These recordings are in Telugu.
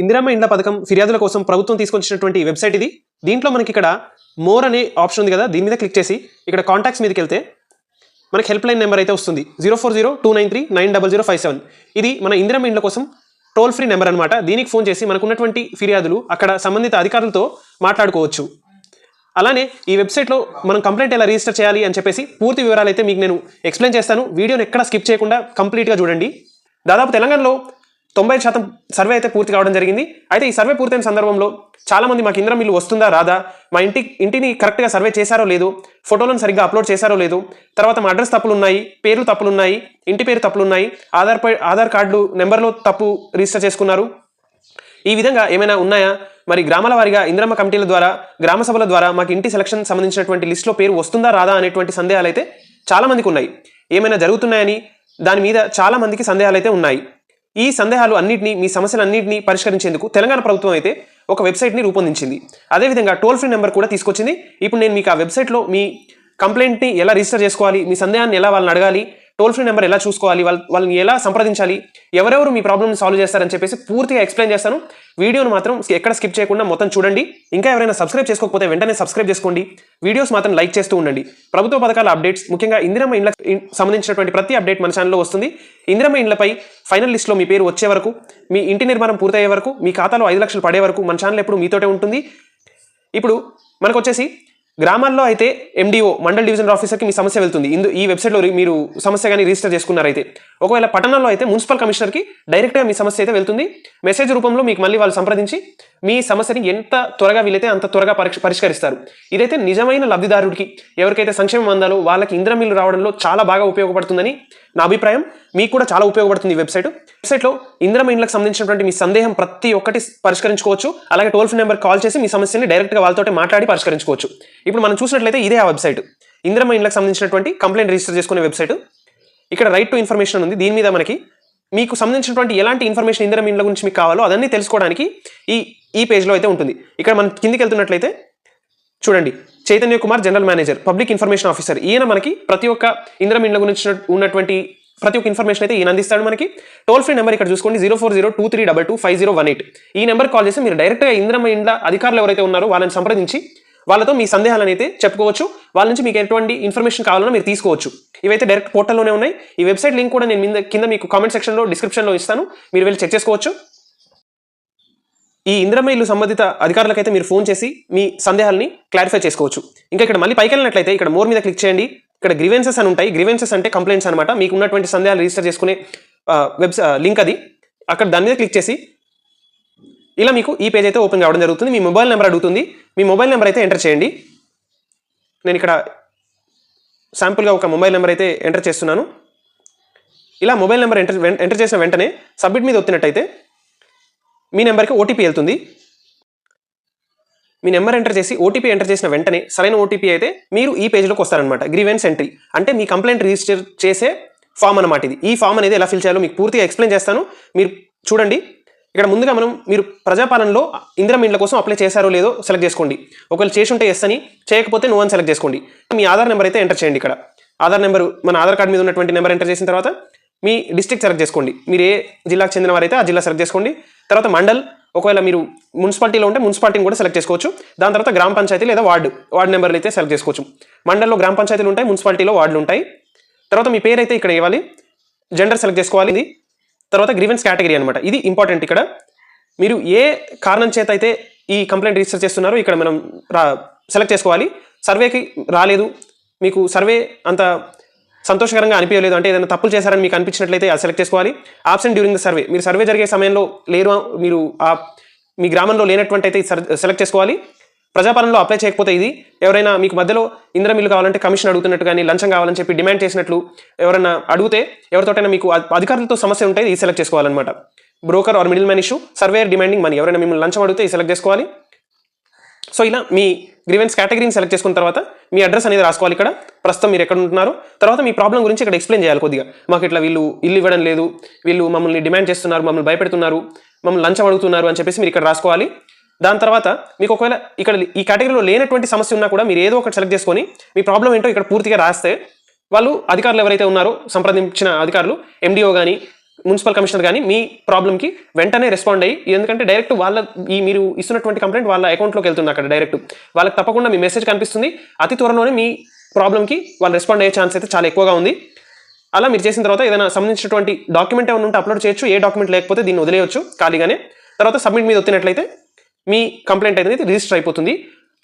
ఇందిరమ్మ ఇండ్ల పథకం ఫిర్యాదుల కోసం ప్రభుత్వం తీసుకొచ్చినటువంటి వెబ్సైట్ ఇది. దీంట్లో మనకి ఇక్కడ మోర్ అనే ఆప్షన్ ఉంది కదా, దీని మీద క్లిక్ చేసి ఇక్కడ కాంటాక్ట్స్ మీదకి వెళ్తే మనకి హెల్ప్ లైన్ నెంబర్ అయితే వస్తుంది 0402939057. ఇది మన ఇందిరమ్మ ఇండ్ల కోసం టోల్ ఫ్రీ నెంబర్ అనమాట. దీనికి ఫోన్ చేసి మనకు ఉన్నటువంటి ఫిర్యాదులు అక్కడ సంబంధిత అధికారులతో మాట్లాడుకోవచ్చు. అలానే ఈ వెబ్సైట్లో మనం కంప్లైంట్ ఎలా రిజిస్టర్ చేయాలి అని చెప్పేసి పూర్తి వివరాలు అయితే మీకు నేను ఎక్స్ప్లెయిన్ చేస్తాను. వీడియోని ఎక్కడ స్కిప్ చేయకుండా కంప్లీట్గా చూడండి. దాదాపు తెలంగాణలో 90% సర్వే అయితే పూర్తి కావడం జరిగింది. అయితే ఈ సర్వే పూర్తయిన సందర్భంలో చాలామంది మాకు ఇందిరమ్మ ఇల్లు వస్తుందా రాదా, మా ఇంటిని కరెక్ట్గా సర్వే చేశారో లేదో, ఫోటోలను సరిగ్గా అప్లోడ్ చేశారో లేదో, తర్వాత మా అడ్రస్ తప్పులు ఉన్నాయి, పేర్లు తప్పులు ఉన్నాయి, ఇంటి పేరు తప్పులు ఉన్నాయి, ఆధార్ కార్డు నెంబర్లో తప్పు రిజిస్టర్ చేసుకున్నారు, ఈ విధంగా ఏమైనా ఉన్నాయా, మరి గ్రామాల వారీగా ఇందిరమ్మ కమిటీల ద్వారా గ్రామ సభల ద్వారా మాకు ఇంటి సెలక్షన్ సంబంధించినటువంటి లిస్టులో పేరు వస్తుందా రాదా అనేటువంటి సందేహాలు అయితే చాలామందికి ఉన్నాయి. ఏమైనా జరుగుతున్నాయని దాని మీద చాలామందికి సందేహాలు అయితే ఉన్నాయి. ఈ సందేహాలు అన్నింటినీ, మీ సమస్యలన్నింటినీ పరిష్కరించేందుకు తెలంగాణ ప్రభుత్వం అయితే ఒక వెబ్సైట్ని రూపొందించింది. అదేవిధంగా టోల్ ఫ్రీ నెంబర్ కూడా తీసుకొచ్చింది. ఇప్పుడు నేను మీకు ఆ వెబ్సైట్లో మీ కంప్లైంట్ని ఎలా రిజిస్టర్ చేసుకోవాలి, మీ సందేహాన్ని ఎలా వాళ్ళని అడగాలి, టోల్ ఫ్రీ నెంబర్ ఎలా చూసుకోవాలి, వాళ్ళని ఎలా సంప్రదించాలి, ఎవరెవరు మీ ప్రాబ్లమ్ని సాల్వ్ చేస్తారని చెప్పేసి పూర్తిగా ఎక్స్ప్లెయిన్ చేస్తాను. వీడియోను మాత్రం ఎక్కడ స్కిప్ చేయకుండా మొత్తం చూడండి. ఇంకా ఎవరైనా సబ్స్క్రైబ్ చేసుకోకపోతే వెంటనే సబ్స్క్రైబ్ చేసుకోండి. వీడియోస్ మాత్రం లైక్ చేస్తూ ఉండండి. ప్రభుత్వ పథకాల అప్డేట్స్, ముఖ్యంగా ఇందిరమ్మ ఇండ్లకు సంబంధించినటువంటి ప్రతి అప్డేట్ మన ఛానల్లో వస్తుంది. ఇందిరమ్మ ఇండ్లపై ఫైనల్ లిస్ట్లో మీ పేరు వచ్చే వరకు, మీ ఇంటి నిర్మాణం పూర్తయ్యే వరకు, మీ ఖాతాలో 5 లక్షలు పడే వరకు మన ఛానల్ ఎప్పుడు మీతోటే ఉంటుంది. ఇప్పుడు మనకు వచ్చేసి గ్రామాల్లో అయితే ఎండిఓ, మండల్ డివిజనల్ ఆఫీసర్కి మీ సమస్య వెళ్తుంది. ఈ వెబ్సైట్లో మీరు సమస్య కానీ రిజిస్టర్ చేసుకున్నారైతే. ఒకవేళ పట్టణంలో అయితే మున్సిపల్ కమిషనర్కి డైరెక్ట్గా మీ సమస్య అయితే వెళ్తుంది. మెసేజ్ రూపంలో మీకు మళ్ళీ వాళ్ళు సంప్రదించి మీ సమస్యని ఎంత త్వరగా వీలైతే అంత త్వరగా పరిష్కరిస్తారు. ఇదైతే నిజమైన లబ్ధిదారుడికి, ఎవరికైతే సంక్షేమం అందాలో వాళ్ళకి ఇందిరమ్మ ఇల్లు రావడంలో చాలా బాగా ఉపయోగపడుతుందని నా అభిప్రాయం. మీకు కూడా చాలా ఉపయోగపడుతుంది ఈ వెబ్సైట్లో. ఇందిరమ్మ ఇండ్లకు సంబంధించినటువంటి మీ సందేహం ప్రతి ఒక్కటి పరిష్కరించుకోవచ్చు. అలాగే టోల్ ఫ్రీ నెంబర్ కాల్ చేసి మీ సమస్యని డైరెక్ట్గా వాళ్ళతో మాట్లాడి పరిష్కరించుకోవచ్చు. ఇప్పుడు మనం చూసినట్లయితే ఇదే ఆ వెబ్సైట్, ఇందిరమ్మ ఇండ్లకు సంబంధించినటువంటి కంప్లైంట్ రిజిస్టర్ చేసుకునే వెబ్సైట్. ఇక్కడ రైట్ టు ఇన్ఫర్మేషన్ ఉంది. దీని మీద మనకి మీకు సంబంధించినటువంటి ఎలాంటి ఇన్ఫర్మేషన్ ఇందిరమ్మ ఇండ్ల గురించి మీకు కావాలో అదన్నీ తెలుసుకోవడానికి ఈ పేజ్లో అయితే ఉంటుంది. ఇక్కడ మనం కిందికి వెళ్తున్నట్లయితే చూడండి, Chaitanya Kumar, general manager, public information officer. ఈయన మనకి ప్రతి ఒక్క ఇందిరమ్మ ఇండ్ల గురించి ఉన్నటువంటి ప్రతి ఒక్క ఇన్ఫర్మేషన్ అయితే ఈయన అందిస్తాడు మనకి. టోల్ ఫ్రీ నెంబర్ ఇక్కడ చూసుకోండి 0402322508. ఈ నెంబర్ కాల్ చేసి మీరు డైరెక్ట్గా ఇందిరమ్మ ఇండ్ల అధికారులు ఎవరైతే ఉన్నారో వాళ్ళని సంప్రదించి వాళ్ళతో మీ సందేహాలను అయితే చెప్పుకోవచ్చు. వాళ్ళ నుంచి మీకు ఎటువంటి ఇన్ఫర్మేషన్ కావాలన్నా మీరు తీసుకోవచ్చు. ఇవైతే డైరెక్ట్ పోర్టల్లోనే ఉన్నాయి. ఈ వెబ్సైట్ లింక్ కూడా నేను కింద మీకు కామెంట్ సెక్షన్లో, డిస్క్రిప్షన్లో ఇస్తాను, మీరు వెళ్ళి చెక్ చేసుకోవచ్చు. ఈ ఇందిరమ్మ ఇల్లు సంబంధిత అధికారులకైతే మీరు ఫోన్ చేసి మీ సందేహాలని క్లారిఫై చేసుకోవచ్చు. ఇంకా ఇక్కడ మళ్ళీ పైకి వెళ్ళినట్లయితే ఇక్కడ మోర్ మీద క్లిక్ చేయండి. ఇక్కడ గ్రీవెన్సెస్ అని ఉంటాయి. గ్రీవెన్సెస్ అంటే కంప్లైంట్స్ అనమాట. మీకు ఉన్నటువంటి సందేహాలు రిజిస్టర్ చేసుకునే లింక్ అది. అక్కడ దాని మీద క్లిక్ చేసి ఇలా మీకు ఈ పేజ్ అయితే ఓపెన్ కావడం జరుగుతుంది. మీ మొబైల్ నెంబర్ అడుగుతుంది. మీ మొబైల్ నెంబర్ అయితే ఎంటర్ చేయండి. నేను ఇక్కడ శాంపుల్గా ఒక మొబైల్ నెంబర్ అయితే ఎంటర్ చేస్తున్నాను. ఇలా మొబైల్ నెంబర్ ఎంటర్ చేసిన వెంటనే సబ్మిట్ మీద ఒత్తినట్టయితే మీ నెంబర్కి ఓటీపీ వెళ్తుంది. మీ నెంబర్ ఎంటర్ చేసి ఓటీపీ ఎంటర్ చేసిన వెంటనే సరైన ఓటీపీ అయితే మీరు ఈ పేజ్లోకి వస్తారనమాట. గ్రీవెన్స్ ఎంట్రీ అంటే మీ కంప్లైంట్ రిజిస్టర్ చేసే ఫామ్ అనమాట ఇది. ఈ ఫామ్ అనేది ఎలా ఫిల్ చేయాలో మీకు పూర్తిగా ఎక్స్ప్లెయిన్ చేస్తాను. మీరు చూడండి. ఇక్కడ ముందుగా మీరు ప్రజాపాలనలో ఇందిరమ్మ ఇండ్ల కోసం అప్లై చేశారో లేదో సెలెక్ట్ చేసుకోండి. ఒకవేళ చేసి ఉంటే ఎస్ అని, చేయకపోతే నో అని సెలెక్ట్ చేసుకోండి. మీ ఆధార్ నెంబర్ అయితే ఎంటర్ చేయండి. ఇక్కడ ఆధార్ నెంబర్, మన ఆధార్ కార్డు మీద ఉన్నటువంటి నెంబర్ ఎంటర్ చేసిన తర్వాత మీ డిస్ట్రిక్ట్ సెలెక్ట్ చేసుకోండి. మీరు ఏ జిల్లాకు చెందిన వారైతే ఆ జిల్లా సెలెక్ట్ చేసుకోండి. తర్వాత మండల్, ఒకవేళ మీరు మున్సిపాలిటీలో ఉంటే మున్సిపాలిటీని కూడా సెలెక్ట్ చేసుకోవచ్చు. దాని తర్వాత గ్రామ పంచాయతీ లేదా వార్డు నెంబర్లు అయితే సెలెక్ట్ చేసుకోవచ్చు. మండల్లో గ్రామ పంచాయతీలు ఉంటాయి, మున్సిపాలిటీలో వార్డులు ఉంటాయి. తర్వాత మీ పేరు అయితే ఇక్కడ ఇవ్వాలి. జెండర్ సెలెక్ట్ చేసుకోవాలి. ఇది తర్వాత గ్రీవెన్స్ కేటగిరీ అనమాట. ఇది ఇంపార్టెంట్. ఇక్కడ మీరు ఏ కారణం చేత అయితే ఈ కంప్లైంట్ రిజిస్టర్ చేస్తున్నారో ఇక్కడ మనం సెలెక్ట్ చేసుకోవాలి. సర్వేకి రాలేదు, మీకు సర్వే అంత సంతోషకరంగా అనిపించలేదు అంటే ఏదైనా తప్పులు చేశారని మీకు అనిపించినట్లయితే అది సెలెక్ట్ చేసుకోవాలి. ఆబ్సెంట్ డ్యూరింగ్ ద సర్వే, మీరు సర్వే జరిగే సమయంలో లేరు, మీరు మీ గ్రామంలో లేనటువంటి అయితే సెలెక్ట్ చేసుకోవాలి. ప్రజాపాలనలో అప్లై చేయకపోతే ఇది, ఎవరైనా మీకు మధ్యలో ఇందిరమ్మ ఇల్లు కావాలంటే కమిషన్ అడుగుతున్నట్టు కానీ లంచం కావాలని చెప్పి డిమాండ్ చేసినట్లు ఎవరైనా అడిగితే, ఎవరితోటైనా మీకు అధికారులతో సమస్య ఉంటే ఇది సెలెక్ట్ చేసుకోవాలన్నమాట. Broker or middle man issue, surveyor demanding money, ఎవరైనా మిమ్మల్ని లంచం అడిగితే ఇది సెలెక్ట్ చేసుకోవాలి. సో ఇలా మీ గ్రీవెన్స్ కేటగిరీని సెలెక్ట్ చేసుకున్న తర్వాత మీ అడ్రస్ అనేది రాసుకోవాలి. ఇక్కడ ప్రస్తుతం మీరు ఎక్కడ ఉంటున్నారు, తర్వాత మీ ప్రాబ్లం గురించి ఇక్కడ ఎక్స్ప్లెయిన్ చేయాలి కొద్దిగా. మాకు ఇట్లా వీళ్ళు ఇల్లు ఇవ్వడం లేదు, వీళ్ళు మమ్మల్ని డిమాండ్ చేస్తున్నారు, మమ్మల్ని భయపెడుతున్నారు, మమ్మల్ని లంచం అడుగుతున్నారు అని చెప్పేసి మీరు ఇక్కడ రాసుకోవాలి. దాని తర్వాత మీకు ఒకవేళ ఇక్కడ ఈ కేటగిరీలో లేనటువంటి సమస్య ఉన్నా కూడా మీరు ఏదో ఒకటి సెలెక్ట్ చేసుకొని మీ ప్రాబ్లం ఏంటో ఇక్కడ పూర్తిగా రాస్తే వాళ్ళు అధికారులు ఎవరైతే ఉన్నారో సంప్రదించిన అధికారులు, ఎండిఓ కానీ మున్సిపల్ కమిషనర్ కానీ మీ ప్రాబ్లమ్కి వెంటనే రెస్పాండ్ అయ్యి, ఎందుకంటే డైరెక్ట్ మీరు ఇస్తున్నటువంటి కంప్లైంట్ వాళ్ళ అకౌంట్లోకి వెళ్తుంది, అక్కడ డైరెక్ట్ వాళ్ళకి తప్పకుండా మీ మెసేజ్ కనిపిస్తుంది. అతి త్వరలోనే మీ ప్రాబ్లమ్కి వాళ్ళు రెస్పాండ్ అయ్యే ఛాన్స్ అయితే చాలా ఎక్కువగా ఉంది. అలా మీరు చేసిన తర్వాత ఏదైనా సంబంధించినటువంటి డాక్యుమెంట్ ఏమైనా ఉంటే అప్లోడ్ చేయొచ్చు, ఏ డాక్యుమెంట్ లేకపోతే దీన్ని వదిలేయచ్చు ఖాళీగానే. తర్వాత సబ్మిట్ మీద ఒత్తినట్లయితే మీ కంప్లైంట్ అనేది రిజిస్టర్ అయిపోతుంది.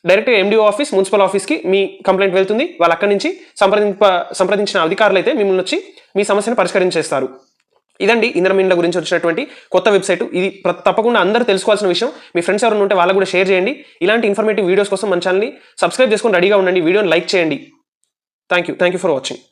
డైరెక్ట్గా ఎండిఓ ఆఫీస్, మున్సిపల్ ఆఫీస్కి మీ కంప్లైంట్ వెళ్తుంది. వాళ్ళు అక్కడి నుంచి సంప్రదించిన అధికారులు అయితే మిమ్మల్ని వచ్చి మీ సమస్యను పరిష్కరించేస్తారు. ఇదండి ఇందిరమ్మ ఇండ్ల గురించి వచ్చినటువంటి కొత్త వెబ్సైట్. ఇది తప్పకుండా అందరూ తెలుసుకోవాల్సిన విషయం. మీ ఫ్రెండ్స్ ఎవరైనా ఉంటే వాళ్ళకు కూడా షేర్ చేయండి. ఇలాంటి ఇన్ఫర్మేటివ్ వీడియోస్ కోసం మన ఛానల్ని సబ్స్క్రైబ్ చేసుకొని రెడీగా ఉండండి. వీడియోని లైక్ చేయండి. Thank you for watching.